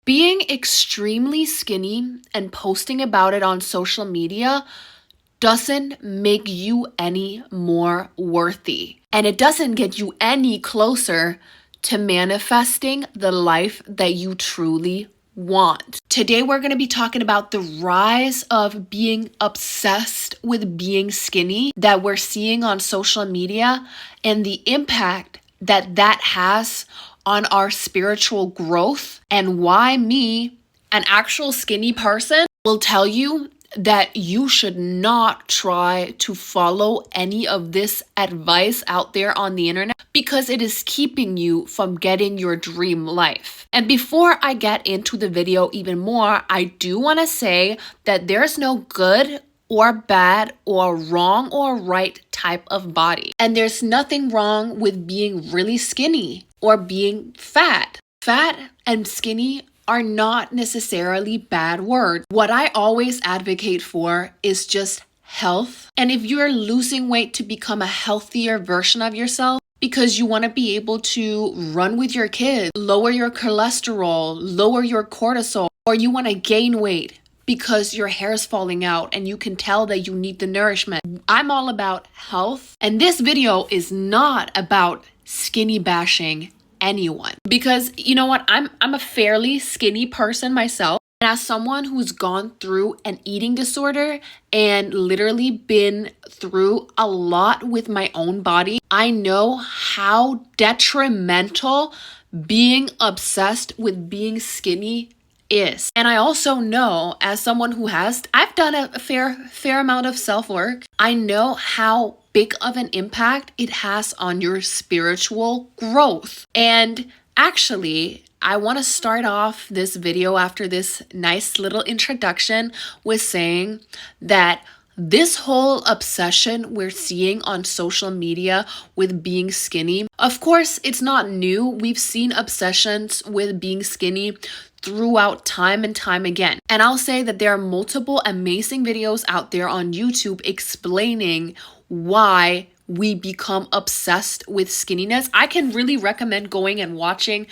Being extremely skinny and posting about it on social media doesn't make you any more worthy. And it doesn't get you any closer to manifesting the life that you truly want. Today, we're going to be talking about the rise of being obsessed with being skinny that we're seeing on social media and the impact that has on our spiritual growth, and why me, an actual skinny person, will tell you that you should not try to follow any of this advice out there on the internet because it is keeping you from getting your dream life. And before I get into the video even more, I do want to say that there's no good or bad or wrong or right type of body. And there's nothing wrong with being really skinny or being fat. Fat and skinny are not necessarily bad words. What I always advocate for is just health. And if you're losing weight to become a healthier version of yourself, because you want to be able to run with your kids, lower your cholesterol, lower your cortisol, or you want to gain weight because your hair is falling out and you can tell that you need the nourishment. I'm all about health. And this video is not about skinny bashing anyone, because you know what, I'm a fairly skinny person myself, and as someone who's gone through an eating disorder and literally been through a lot with my own body, I know how detrimental being obsessed with being skinny is. And I also know, as someone who I've done a fair amount of self-work, I know how big of an impact it has on your spiritual growth. And actually, I want to start off this video after this nice little introduction with saying that this whole obsession we're seeing on social media with being skinny, of course, it's not new. We've seen obsessions with being skinny throughout time and time again. And I'll say that there are multiple amazing videos out there on YouTube explaining why we become obsessed with skinniness. I can really recommend going and watching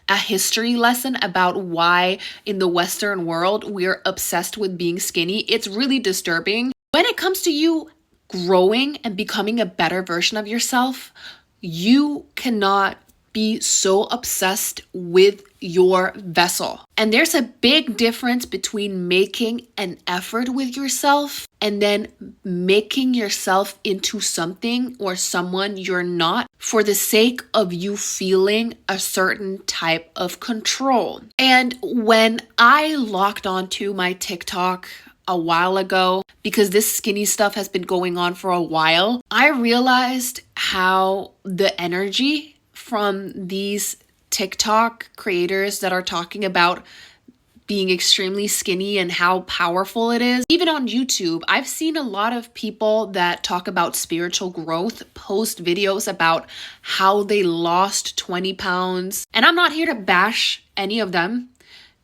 a history lesson about why in the Western world we're obsessed with being skinny. It's really disturbing. When it comes to you growing and becoming a better version of yourself, you cannot be so obsessed with your vessel. And there's a big difference between making an effort with yourself and then making yourself into something or someone you're not for the sake of you feeling a certain type of control. And when I logged onto my TikTok a while ago, because this skinny stuff has been going on for a while, I realized how the energy from these TikTok creators that are talking about being extremely skinny and how powerful it is. Even on YouTube, I've seen a lot of people that talk about spiritual growth post videos about how they lost 20 pounds. And I'm not here to bash any of them.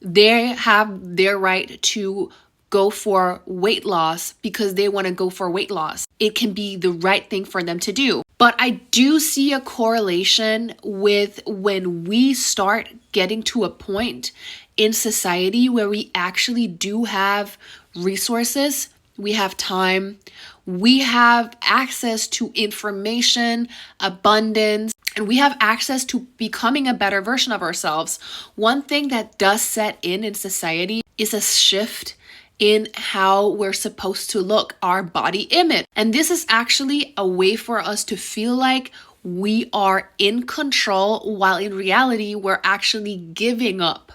They have their right to go for weight loss because they want to go for weight loss. It can be the right thing for them to do. But I do see a correlation with when we start getting to a point in society where we actually do have resources, we have time, we have access to information, abundance, and we have access to becoming a better version of ourselves. One thing that does set in society is a shift in how we're supposed to look, our body image. And this is actually a way for us to feel like we are in control, while in reality, we're actually giving up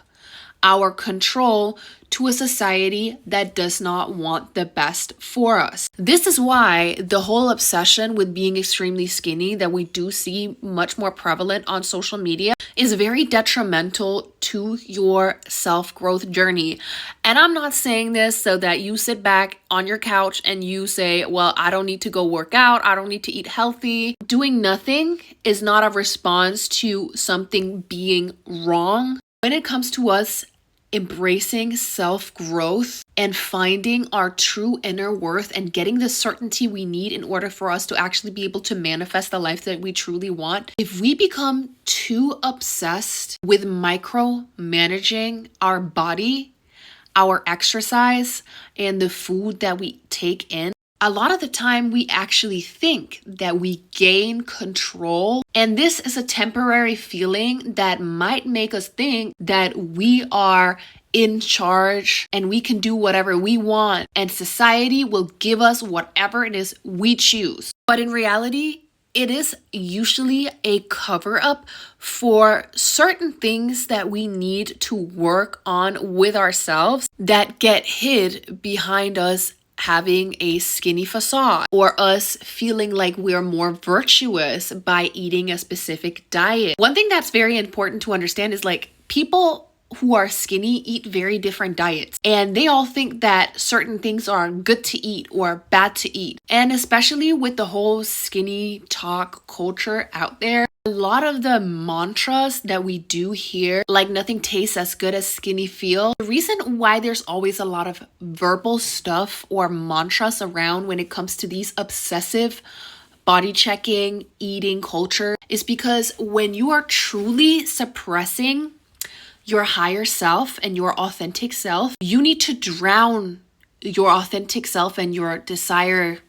our control to a society that does not want the best for us. This is why the whole obsession with being extremely skinny that we do see much more prevalent on social media is very detrimental to your self-growth journey. And I'm not saying this so that you sit back on your couch and you say, well, I don't need to go work out, I don't need to eat healthy. Doing nothing is not a response to something being wrong. When it comes to us embracing self-growth and finding our true inner worth and getting the certainty we need in order for us to actually be able to manifest the life that we truly want. If we become too obsessed with micromanaging our body, our exercise, and the food that we take in, a lot of the time we actually think that we gain control. And this is a temporary feeling that might make us think that we are in charge and we can do whatever we want and society will give us whatever it is we choose. But in reality, it is usually a cover up for certain things that we need to work on with ourselves that get hid behind us having a skinny facade or us feeling like we're more virtuous by eating a specific diet. One thing that's very important to understand is like people who are skinny eat very different diets and they all think that certain things are good to eat or bad to eat. And especially with the whole skinny talk culture out there, a lot of the mantras that we do hear, like nothing tastes as good as skinny feel. The reason why there's always a lot of verbal stuff or mantras around when it comes to these obsessive body checking, eating culture is because when you are truly suppressing your higher self and your authentic self, you need to drown your authentic self and your desire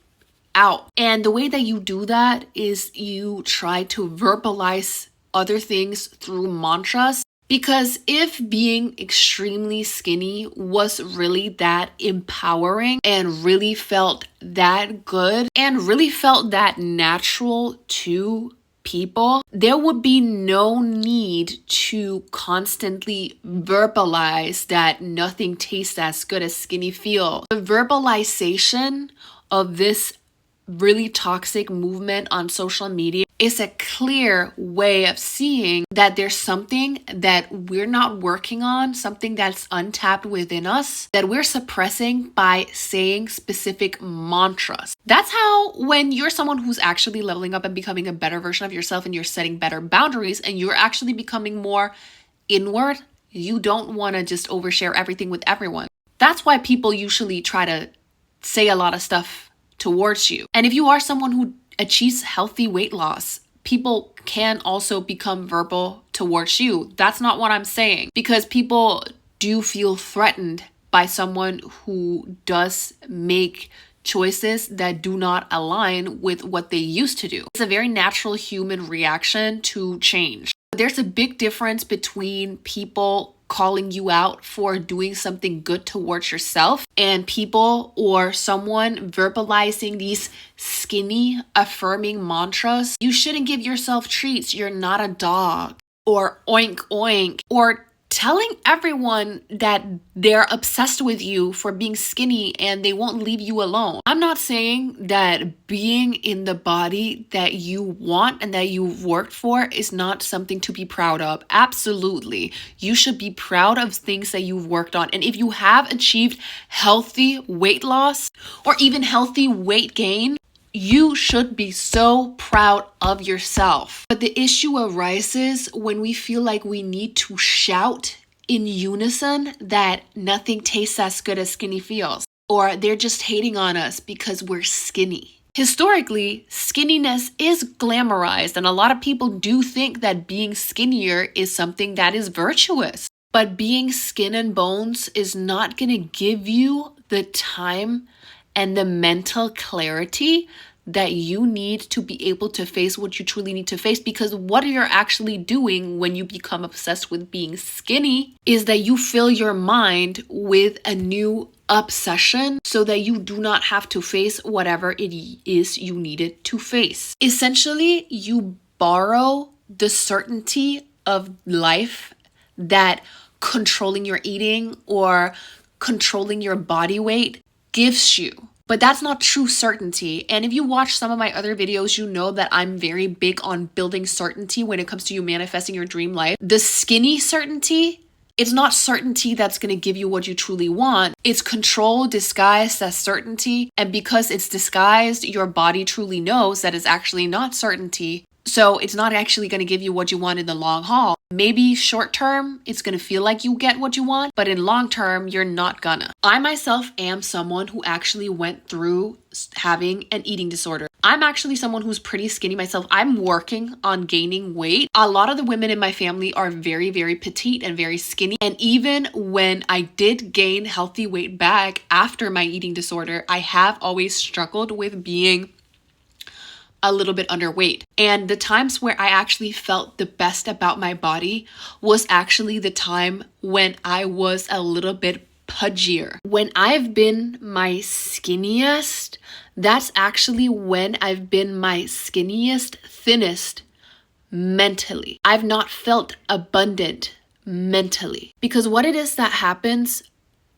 out. And the way that you do that is you try to verbalize other things through mantras. Because if being extremely skinny was really that empowering and really felt that good and really felt that natural to people, there would be no need to constantly verbalize that nothing tastes as good as skinny feel. The verbalization of this really toxic movement on social media is a clear way of seeing that there's something that we're not working on, something that's untapped within us, that we're suppressing by saying specific mantras. That's how when you're someone who's actually leveling up and becoming a better version of yourself and you're setting better boundaries and you're actually becoming more inward, you don't want to just overshare everything with everyone. That's why people usually try to say a lot of stuff towards you. And if you are someone who achieves healthy weight loss, people can also become verbal towards you. That's not what I'm saying, because people do feel threatened by someone who does make choices that do not align with what they used to do. It's a very natural human reaction to change. There's a big difference between people calling you out for doing something good towards yourself and people or someone verbalizing these skinny affirming mantras. You shouldn't give yourself treats. You're not a dog. Or oink oink. Or telling everyone that they're obsessed with you for being skinny and they won't leave you alone. I'm not saying that being in the body that you want and that you've worked for is not something to be proud of. Absolutely. You should be proud of things that you've worked on. And if you have achieved healthy weight loss or even healthy weight gain, you should be so proud of yourself. But the issue arises when we feel like we need to shout in unison that nothing tastes as good as skinny feels, or they're just hating on us because we're skinny. Historically, skinniness is glamorized, and a lot of people do think that being skinnier is something that is virtuous. But being skin and bones is not going to give you the time and the mental clarity that you need to be able to face what you truly need to face. Because what you're actually doing when you become obsessed with being skinny is that you fill your mind with a new obsession so that you do not have to face whatever it is you needed to face. Essentially, you borrow the certainty of life that controlling your eating or controlling your body weight gives you. But that's not true certainty. And if you watch some of my other videos, you know that I'm very big on building certainty when it comes to you manifesting your dream life. The skinny certainty, it's not certainty that's going to give you what you truly want. It's control disguised as certainty. And because it's disguised, your body truly knows that it's actually not certainty. So it's not actually going to give you what you want in the long haul. Maybe short term, it's gonna feel like you get what you want, but in long term, you're not gonna. I myself am someone who actually went through having an eating disorder. I'm actually someone who's pretty skinny myself. I'm working on gaining weight. A lot of the women in my family are very, very petite and very skinny. And even when I did gain healthy weight back after my eating disorder, I have always struggled with being a little bit underweight. And the times where I actually felt the best about my body was actually the time when I was a little bit pudgier. When I've been my skinniest, that's actually when I've been my skinniest, thinnest mentally. I've not felt abundant mentally. Because what it is that happens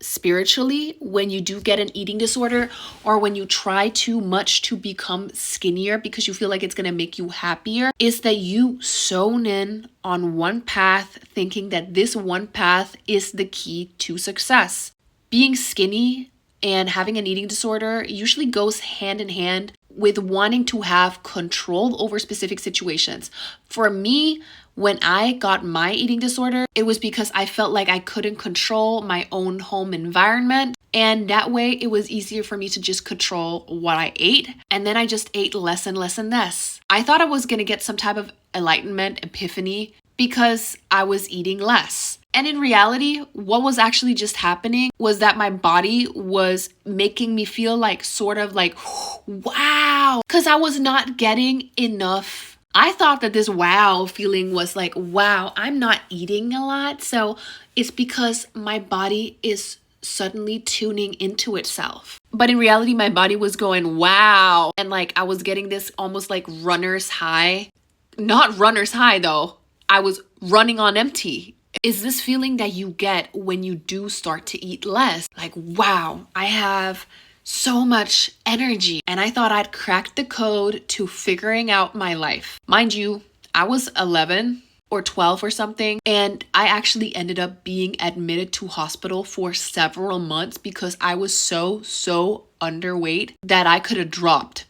spiritually when you do get an eating disorder, or when you try too much to become skinnier because you feel like it's going to make you happier, is that you zone in on one path, thinking that this one path is the key to success. Being skinny and having an eating disorder usually goes hand in hand with wanting to have control over specific situations. For me, when I got my eating disorder, it was because I felt like I couldn't control my own home environment. And that way it was easier for me to just control what I ate. And then I just ate less and less and less. I thought I was going to get some type of enlightenment, epiphany, because I was eating less. And in reality, what was actually just happening was that my body was making me feel like sort of like, wow, because I was not getting enough. I thought that this wow feeling was like, wow, I'm not eating a lot. So it's because my body is suddenly tuning into itself. But in reality, my body was going, wow. And like I was getting this almost like runner's high. Not runner's high though. I was running on empty. Is this feeling that you get when you do start to eat less? Like, wow, I have so much energy. And I thought I'd cracked the code to figuring out my life. Mind you, I was 11 or 12 or something. And I actually ended up being admitted to hospital for several months because I was so underweight that I could have dropped.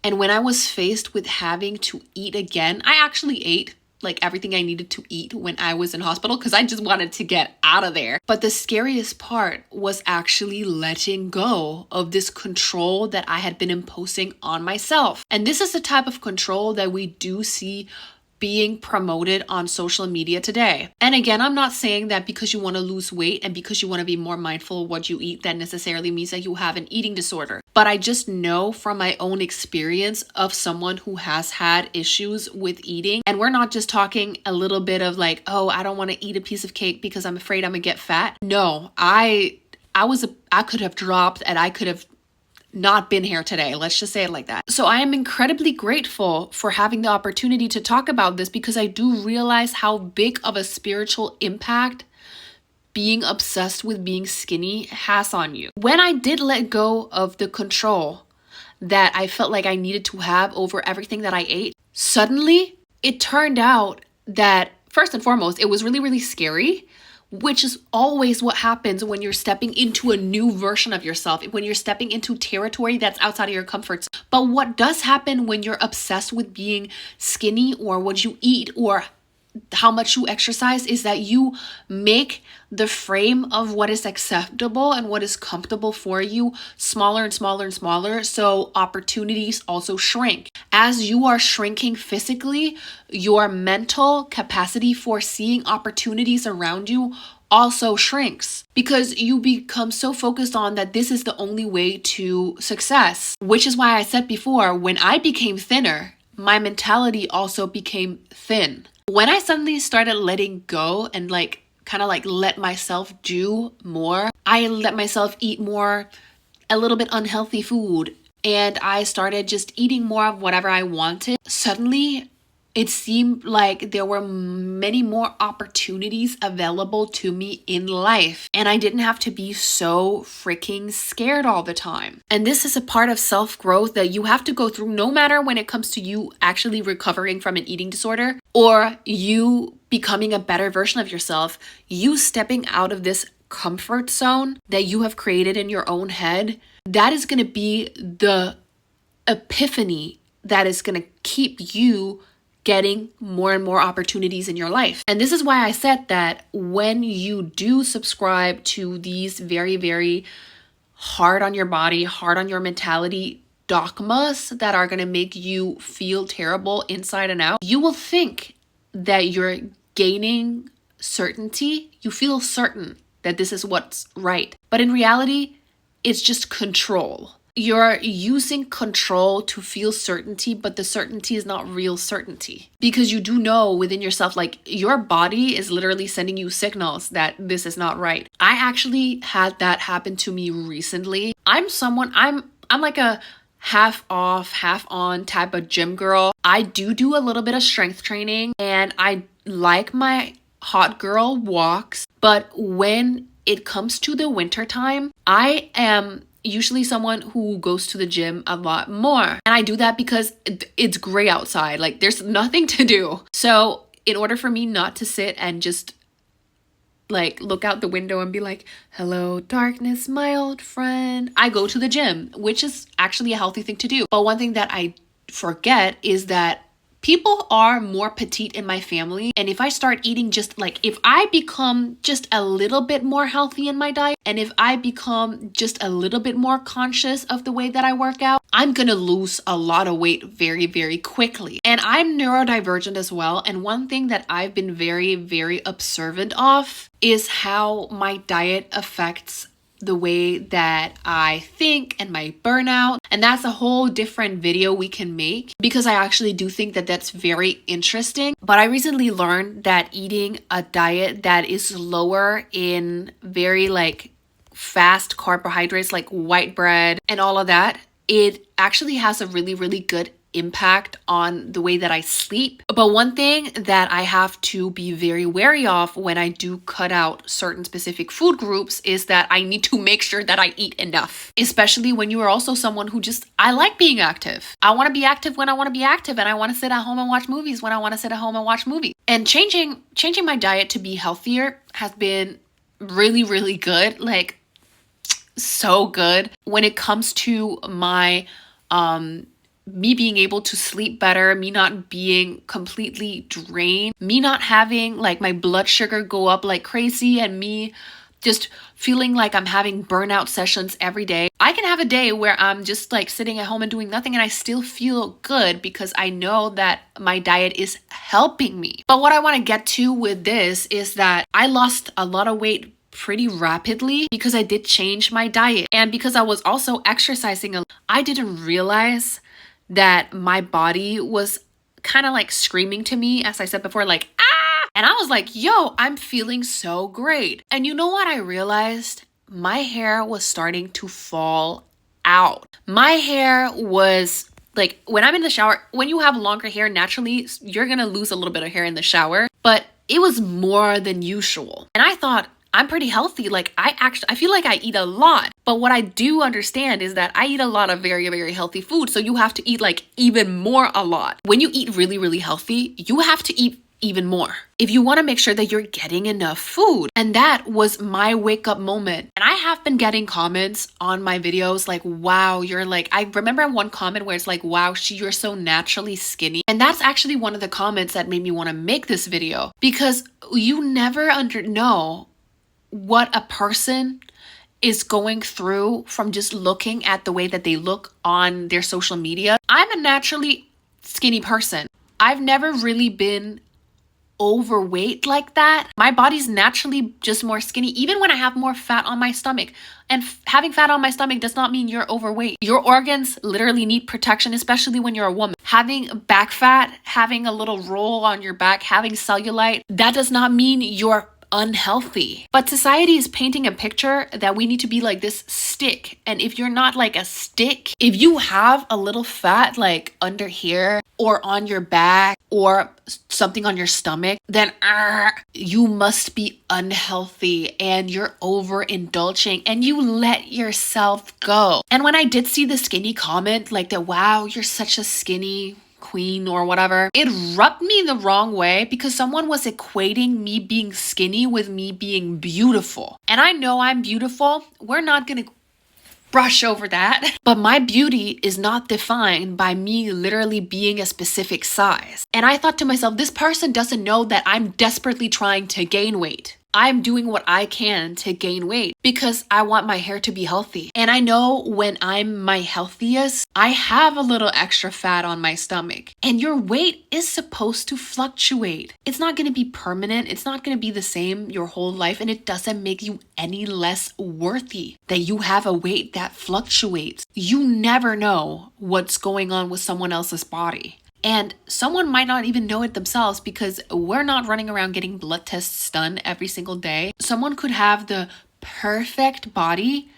And when I was faced with having to eat again, I actually ate like everything I needed to eat when I was in hospital because I just wanted to get out of there. But the scariest part was actually letting go of this control that I had been imposing on myself. And this is the type of control that we do see being promoted on social media today. And again, I'm not saying that because you want to lose weight and because you want to be more mindful of what you eat, that necessarily means that you have an eating disorder. But I just know from my own experience of someone who has had issues with eating. And we're not just talking a little bit of like, oh, I don't want to eat a piece of cake because I'm afraid I'm gonna get fat. No, I could have dropped and I could have not been here today. Let's just say it like that. So I am incredibly grateful for having the opportunity to talk about this because I do realize how big of a spiritual impact being obsessed with being skinny has on you. When I did let go of the control that I felt like I needed to have over everything that I ate, suddenly it turned out that first and foremost, it was really scary, which is always what happens when you're stepping into a new version of yourself, when you're stepping into territory that's outside of your comfort zone. But what does happen when you're obsessed with being skinny or what you eat or how much you exercise is that you make the frame of what is acceptable and what is comfortable for you smaller and smaller and smaller. So opportunities also shrink. As you are shrinking physically, your mental capacity for seeing opportunities around you also shrinks because you become so focused on that this is the only way to success, which is why I said before, when I became thinner, my mentality also became thin. When I suddenly started letting go and kind of let myself do more, I let myself eat more, a little bit unhealthy food, and I started just eating more of whatever I wanted. Suddenly, it seemed like there were many more opportunities available to me in life. And I didn't have to be so freaking scared all the time. And this is a part of self-growth that you have to go through no matter when it comes to you actually recovering from an eating disorder or you becoming a better version of yourself. You stepping out of this comfort zone that you have created in your own head, that is going to be the epiphany that is going to keep you getting more and more opportunities in your life. And this is why I said that when you do subscribe to these very, very hard on your body, hard on your mentality dogmas that are going to make you feel terrible inside and out, you will think that you're gaining certainty. You feel certain that this is what's right. But in reality, it's just control. You're using control to feel certainty, but the certainty is not real certainty. Because you do know within yourself, like your body is literally sending you signals that this is not right. I actually had that happen to me recently. I'm like a half off, half on type of gym girl. I do a little bit of strength training and I like my hot girl walks. But when it comes to the winter time, I am usually someone who goes to the gym a lot more. And I do that because it's gray outside. Like there's nothing to do. So in order for me not to sit and just like look out the window and be like, hello, darkness, my old friend, I go to the gym, which is actually a healthy thing to do. But one thing that I forget is that people are more petite in my family. And if I start eating if I become just a little bit more healthy in my diet, and if I become just a little bit more conscious of the way that I work out, I'm gonna lose a lot of weight very, very quickly. And I'm neurodivergent as well. And one thing that I've been very, very observant of is how my diet affects the way that I think and my burnout. And that's a whole different video we can make because I actually do think that that's very interesting. But I recently learned that eating a diet that is lower in very fast carbohydrates like white bread and all of that, it actually has a really, really good impact on the way that I sleep. But one thing that I have to be very wary of when I do cut out certain specific food groups is that I need to make sure that I eat enough, especially when you are also someone who I like being active. I want to be active when I want to be active, and I want to sit at home and watch movies when I want to sit at home and watch movies. And changing my diet to be healthier has been really, really good, so good when it comes to my me being able to sleep better, me not being completely drained, me not having my blood sugar go up like crazy, and me just feeling like I'm having burnout sessions every day. I can have a day where I'm just sitting at home and doing nothing and I still feel good because I know that my diet is helping me. But what I want to get to with this is that I lost a lot of weight pretty rapidly because I did change my diet, and because I was also exercising a lot. I didn't realize that my body was kind of screaming to me, as I said before, ah! And I was like, yo, I'm feeling so great. And you know what I realized? My hair was starting to fall out. My hair was when I'm in the shower, when you have longer hair, naturally, you're going to lose a little bit of hair in the shower, but it was more than usual. And I thought, I'm pretty healthy. I feel like I eat a lot. But what I do understand is that I eat a lot of very, very healthy food. So you have to eat even more a lot. When you eat really, really healthy, you have to eat even more if you want to make sure that you're getting enough food. And that was my wake up moment. And I have been getting comments on my videos wow, you're I remember one comment where it's wow, you're so naturally skinny. And that's actually one of the comments that made me want to make this video, because you never know what a person is going through from just looking at the way that they look on their social media. I'm a naturally skinny person. I've never really been overweight like that. My body's naturally just more skinny, even when I have more fat on my stomach. And having fat on my stomach does not mean you're overweight. Your organs literally need protection, especially when you're a woman. Having back fat, having a little roll on your back, having cellulite, that does not mean you're unhealthy. But society is painting a picture that we need to be like this stick. And if you're not like a stick, if you have a little fat under here or on your back or something on your stomach, then you must be unhealthy and you're overindulging and you let yourself go. And when I did see the skinny comment that, wow, you're such a skinny queen or whatever, it rubbed me the wrong way because someone was equating me being skinny with me being beautiful. And I know I'm beautiful. We're not gonna brush over that. But my beauty is not defined by me literally being a specific size. And I thought to myself, this person doesn't know that I'm desperately trying to gain weight. I'm doing what I can to gain weight because I want my hair to be healthy. And I know when I'm my healthiest, I have a little extra fat on my stomach. And your weight is supposed to fluctuate. It's not going to be permanent. It's not going to be the same your whole life. And it doesn't make you any less worthy that you have a weight that fluctuates. You never know what's going on with someone else's body. And someone might not even know it themselves because we're not running around getting blood tests done every single day. Someone could have the perfect body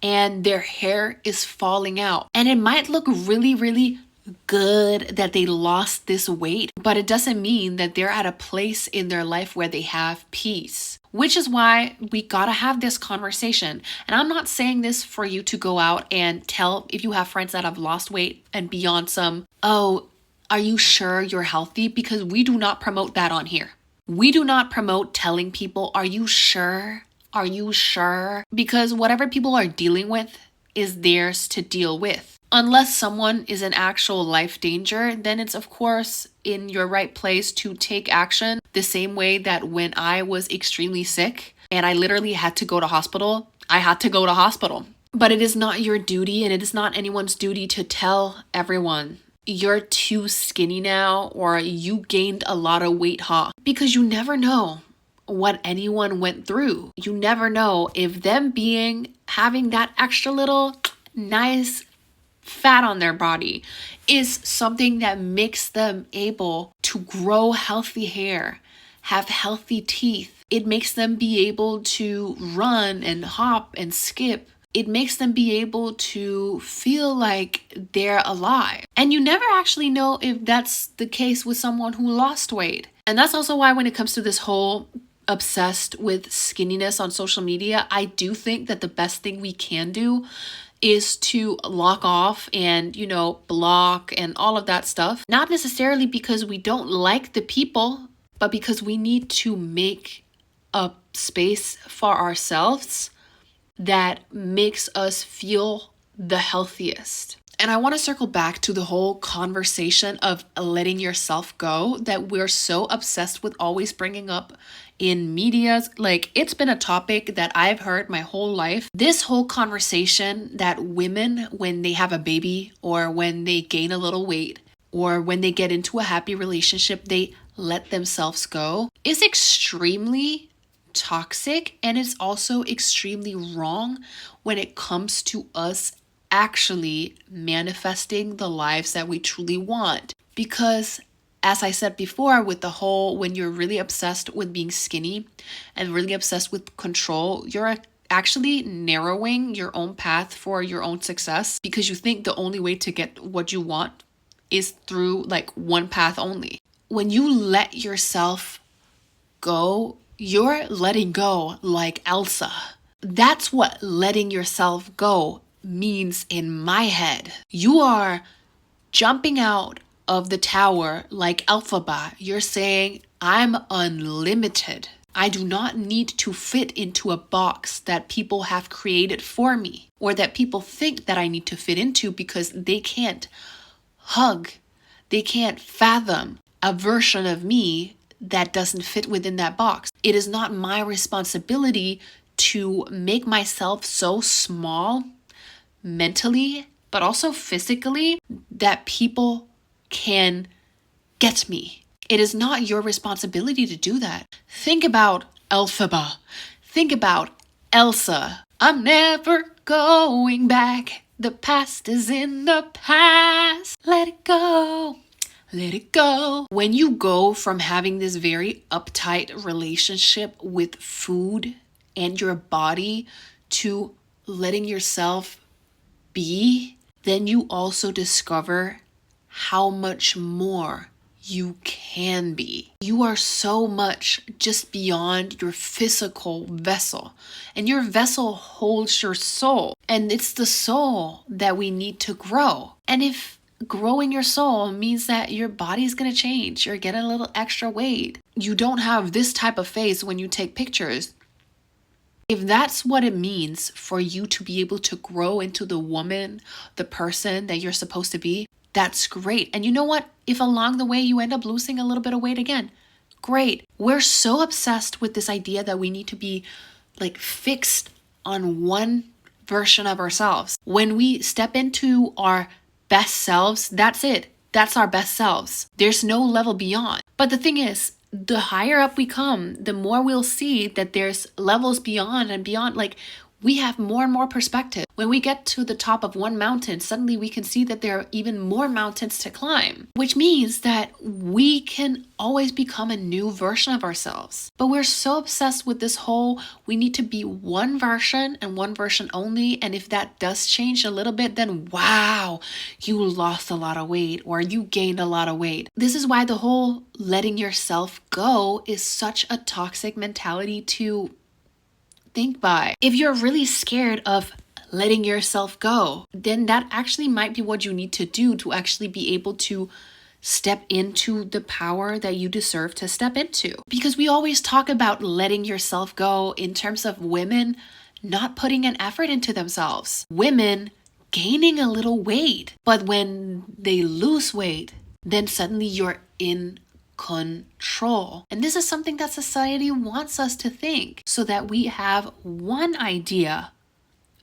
and their hair is falling out. And it might look really, really good that they lost this weight, but it doesn't mean that they're at a place in their life where they have peace. Which is why we gotta have this conversation. And I'm not saying this for you to go out and tell if you have friends that have lost weight and be on some, oh, are you sure you're healthy? Because we do not promote that on here. We do not promote telling people, are you sure? Are you sure? Because whatever people are dealing with is theirs to deal with. Unless someone is in actual life danger, then it's of course in your right place to take action the same way that when I was extremely sick and I literally had to go to hospital, I had to go to hospital. But it is not your duty and it is not anyone's duty to tell everyone you're too skinny now or you gained a lot of weight, huh? Because you never know what anyone went through. You never know if them having that extra little nice fat on their body is something that makes them able to grow healthy hair, have healthy teeth. It makes them be able to run and hop and skip. It makes them be able to feel like they're alive. And you never actually know if that's the case with someone who lost weight. And that's also why when it comes to this whole obsessed with skinniness on social media, I do think that the best thing we can do is to lock off and, block and all of that stuff. Not necessarily because we don't like the people, but because we need to make a space for ourselves that makes us feel the healthiest. And I want to circle back to the whole conversation of letting yourself go that we're so obsessed with always bringing up in medias. Like, it's been a topic that I've heard my whole life. This whole conversation that women, when they have a baby or when they gain a little weight or when they get into a happy relationship, they let themselves go, is extremely toxic, and it's also extremely wrong when it comes to us actually manifesting the lives that we truly want. Because as I said before, with the whole, when you're really obsessed with being skinny and really obsessed with control, you're actually narrowing your own path for your own success because you think the only way to get what you want is through like one path only. When you let yourself go, you're letting go like Elsa. That's what letting yourself go means in my head. You are jumping out of the tower like Elphaba. You're saying, I'm unlimited. I do not need to fit into a box that people have created for me or that people think that I need to fit into because they can't fathom a version of me that doesn't fit within that box. It is not my responsibility to make myself so small mentally, but also physically, that people can get me. It is not your responsibility to do that. Think about Elphaba. Think about Elsa. I'm never going back. The past is in the past. Let it go. Let it go. When you go from having this very uptight relationship with food and your body to letting yourself be, then you also discover how much more you can be. You are so much just beyond your physical vessel. And your vessel holds your soul. And it's the soul that we need to grow. And if growing your soul means that your body's gonna change, you're getting a little extra weight, you don't have this type of face when you take pictures, If that's what it means for you to be able to grow into the woman, the person that you're supposed to be, that's great. And you know what? If along the way you end up losing a little bit of weight again, great. We're so obsessed with this idea that we need to be like fixed on one version of ourselves. When we step into our best selves, that's it. That's our best selves. There's no level beyond. But the thing is, the higher up we come, the more we'll see that there's levels beyond and beyond. Like, we have more and more perspective. When we get to the top of one mountain, suddenly we can see that there are even more mountains to climb, which means that we can always become a new version of ourselves. But we're so obsessed with this whole, we need to be one version and one version only. And if that does change a little bit, then wow, you lost a lot of weight or you gained a lot of weight. This is why the whole letting yourself go is such a toxic mentality to think by. If you're really scared of letting yourself go, then that actually might be what you need to do to actually be able to step into the power that you deserve to step into. Because we always talk about letting yourself go in terms of women not putting an effort into themselves, women gaining a little weight, but when they lose weight, then suddenly you're in control. And this is something that society wants us to think, so that we have one idea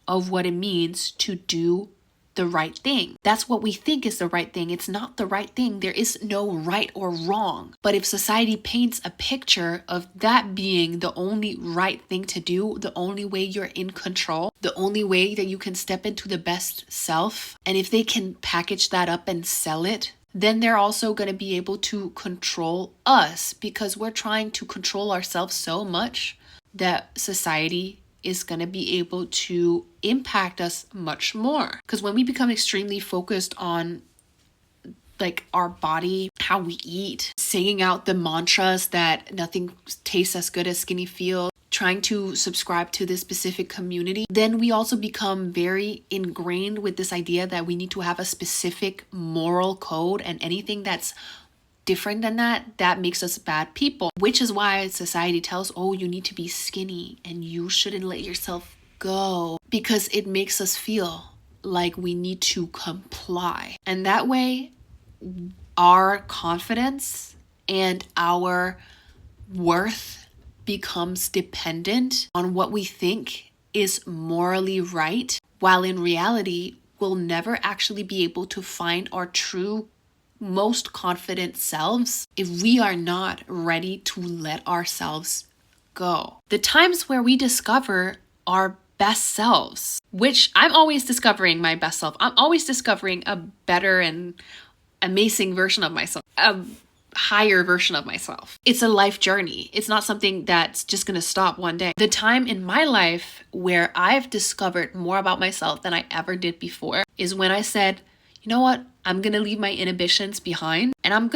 of what it means to do the right thing. That's what we think is the right thing. It's not the right thing. There is no right or wrong. But if society paints a picture of that being the only right thing to do, the only way you're in control, the only way that you can step into the best self, and if they can package that up and sell it, then they're also going to be able to control us, because we're trying to control ourselves so much that society is going to be able to impact us much more. Because when we become extremely focused on like our body, how we eat, saying out the mantras that nothing tastes as good as skinny feels, trying to subscribe to this specific community, then we also become very ingrained with this idea that we need to have a specific moral code, and anything that's different than that makes us bad people. Which is why society tells, oh, you need to be skinny and you shouldn't let yourself go, because it makes us feel like we need to comply. And that way, our confidence and our worth becomes dependent on what we think is morally right, while in reality, we'll never actually be able to find our true, most confident selves if we are not ready to let ourselves go. The times where we discover our best selves, which I'm always discovering my best self. I'm always discovering a better and amazing version of myself, a higher version of myself. It's a life journey. It's not something that's just going to stop one day. The time in my life where I've discovered more about myself than I ever did before is when I said, you know what? I'm going to leave my inhibitions behind, and I'm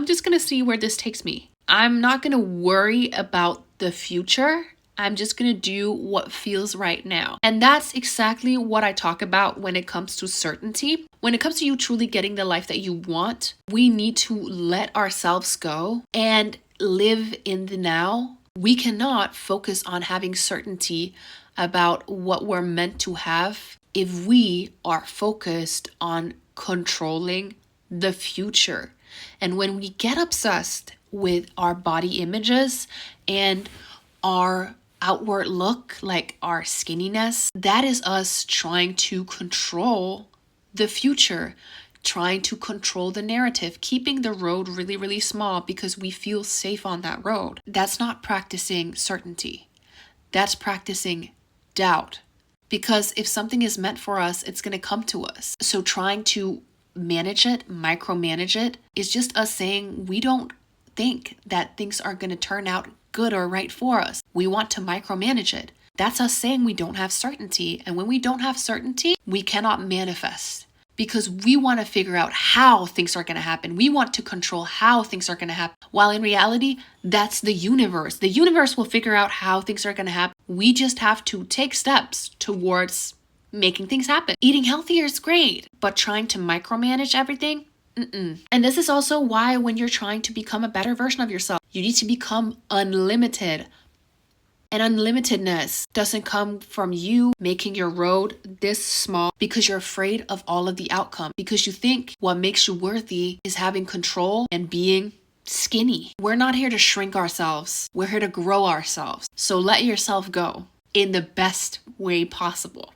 just going to see where this takes me. I'm not going to worry about the future. I'm just going to do what feels right now. And that's exactly what I talk about when it comes to certainty. When it comes to you truly getting the life that you want, we need to let ourselves go and live in the now. We cannot focus on having certainty about what we're meant to have if we are focused on controlling the future. And when we get obsessed with our body images and our outward look, like our skinniness, that is us trying to control the future, trying to control the narrative, keeping the road really, really small because we feel safe on that road. That's not practicing certainty. That's practicing doubt. Because if something is meant for us, it's going to come to us. So trying to manage it, micromanage it, is just us saying we don't think that things are going to turn out good or right for us. We want to micromanage it. That's us saying we don't have certainty. And when we don't have certainty, we cannot manifest, because we want to figure out how things are going to happen. We want to control how things are going to happen. While in reality, that's the universe. The universe will figure out how things are going to happen. We just have to take steps towards making things happen. Eating healthier is great, but trying to micromanage everything, And this is also why when you're trying to become a better version of yourself, you need to become unlimited. And unlimitedness doesn't come from you making your road this small because you're afraid of all of the outcome, because you think what makes you worthy is having control and being skinny. We're not here to shrink ourselves. We're here to grow ourselves. So let yourself go in the best way possible.